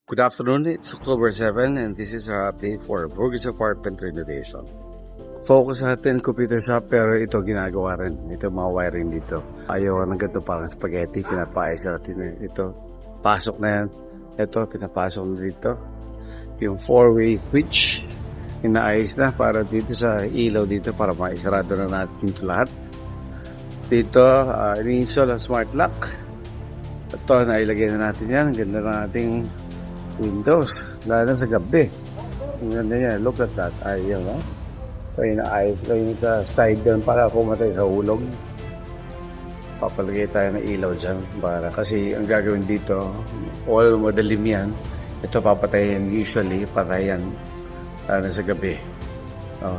Good afternoon, it's October 7 and this is our update for Burgess Apartment Renovation. Focus natin computer shop pero ito ginagawa rin. Ito mga wiring dito. Ayaw ng ganito parang spaghetti, pinapaayos natin. Ito, pasok na yan. Ito, pinapasok na dito. Yung 4-way switch, inaayos na para dito sa ilaw dito para maisarado na natin ito lahat. Dito, ini-install ang smart lock. Ito, nailagay na natin yan. Ganda na nating windows, lalo na sa gabi. Ang ganda yan, look at that. Ayaw, no? So, inaayos ko yung side doon para pumatay sa hulog. Papalagay tayo ng ilaw dyan para kasi ang gagawin dito, all madalim yan. Ito papatayin usually, patayan lalo na sa gabi.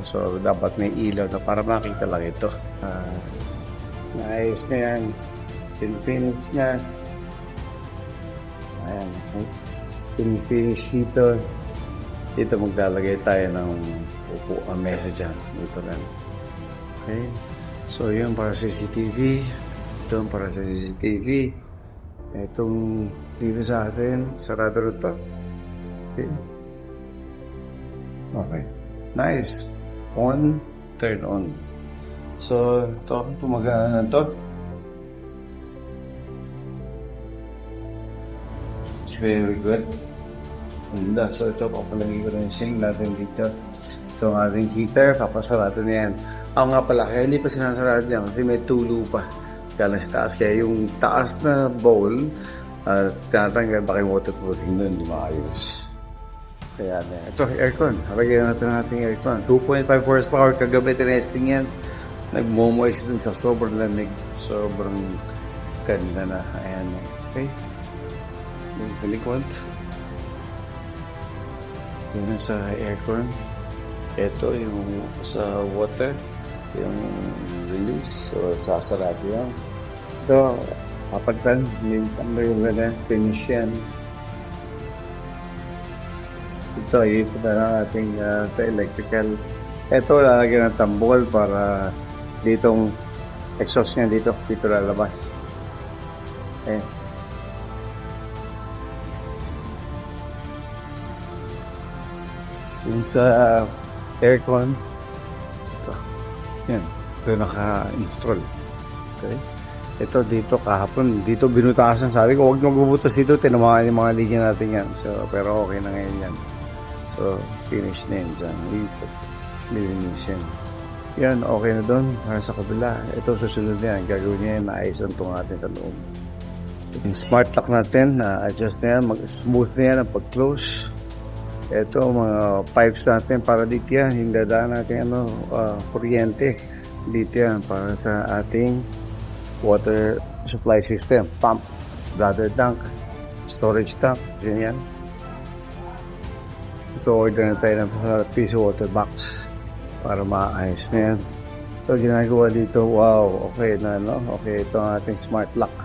So, dapat may ilaw na para makita lang ito. Naayos na yan. Finish na. Ayan, okay. Finish dito. Dito maglalagay tayo ng mesa dyan. Dito lang. Okay. So, yun para sa CCTV. Ito para sa CCTV. Itong dito sa atin. Sarado rito. Okay. Okay. Nice. On. Turn on. So, ito. Pumagana na ito. Very good. Ganda. So ito, papalagay ko na yung sink natin dito. Ito ang ating heater, papasarado na yan. Ako nga pala, kaya hindi pa sinasarado yan kasi may tulo pa. Kaya sa taas. Kaya yung taas na bowl, tinatanggal baka yung waterproofing nun, di maayos. Kaya na. Ito, aircon. Lagyan natin ating aircon. 2.5 horsepower, kagabi tinesting yan. Nagmo-moist dun sa sobrang lamig. Sobrang ganda na. Ayan. Okay. Yung sa likod. Yun sa aircon. Ito yung sa water. Yung release. So, sasarado yan. Ito, kapagtan. Yung gana. Finish yan. Ito, ito na ating sa electrical. Ito, lalagyan ng tambol para ditong exhaust niya dito. Dito lalabas. Okay. Yung sa aircon, ito, yan, ito naka-install. Okay. Ito dito kahapon, dito binutasan, sabi ko huwag magbubutas dito, tinamaan yung mga linya natin yan. So, pero okay na ngayon yan. So, finish na yan dyan. Dito, lilinisin. Yan, okay na doon. Sa kabila, ito susunod yan. Gagawin niya yan, naayos ang itong natin sa loob. Yung smart lock natin, na-adjust na yan, mag-smooth na yan ang pag-close. Ito, mga pipes natin para dito yan. Yung dadaan natin kuryente. Dito yan para sa ating water supply system. Pump, bladder tank, storage tank. Yan. Ito, order na tayo ng piece of water box para maayos na yan. Ito, ginagawa dito. Wow, okay na, no? Okay, ito ang ating smart lock.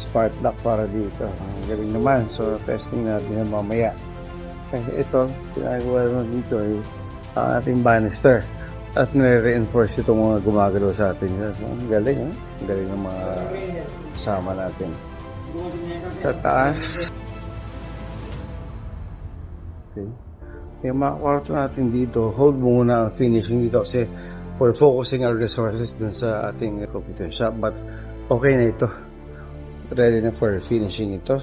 Smart lock para dito. Ang galing naman. So, testing natin yan mamaya. Kasi ito, pinagawa naman dito is ang ating banister at nire-reinforce itong mga gumagalaw sa atin. Ang galing, ha? Ang galing ng mga kasama natin. Sa taas. Okay. Yung mga kwarto natin dito, hold muna ang finishing dito kasi we're focusing our resources dun sa ating computer shop. But okay na ito. Ready na for finishing ito.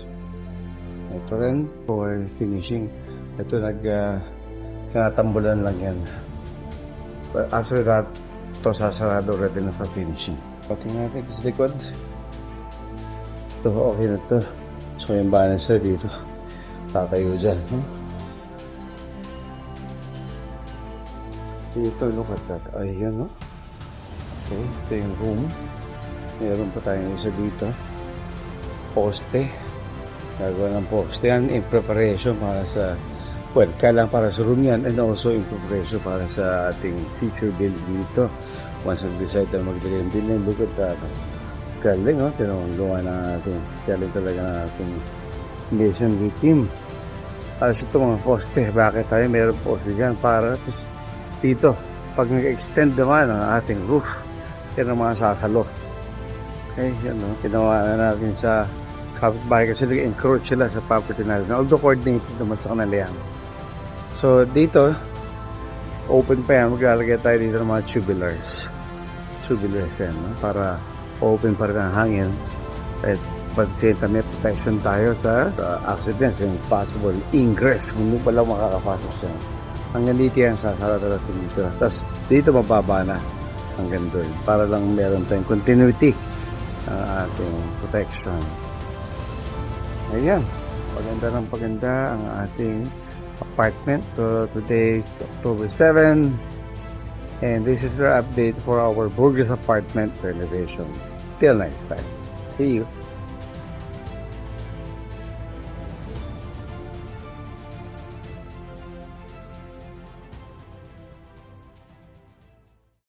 Ito rin for finishing. Ito tinatambulan lang yan. But after that, ito sasarado ready na for finishing. Patingin natin ito sa likod. Ito, okay na ito. So yung balancer dito. Tatayo dyan. Dito, look at that. Ayan, no? Okay, ito yung room. Mayroon pa tayong isa dito. Poste. Gagawa ng poste yan in preparation para sa kailang para sa room yan and also in preparation para sa ating future building dito. Once nag-decide na maglagay ng building, look at that. Galing, no? Tinulungan na natin. Galing talaga na ating masonry team. Para sa ito mga poste, bakit tayo mayroon poste dyan? Para dito, pag nag-extend naman ang ating roof, yan ang mga sasalo. Okay, yan, no? Ginawa na natin sa kapitbahay kasi nag-encroach sila sa property natin. Although coordinated naman sa kanila yan. So, dito, open pa yan. Maglalagay tayo dito ng mga tubulars. Tubulars yan, no? Para open pa rin ang hangin. At pansin, may protection tayo sa accidents and possible ingress. Hindi pala makakapasok siya. Hanggang dito yan sa natin dito. Tapos, dito mababa na hanggang doon. Para lang meron tayong continuity ang ating protection. Ayan. Paganda ang ating apartment. So, today is October 7. And this is our update for our Burgess apartment renovation. Till next time. See you.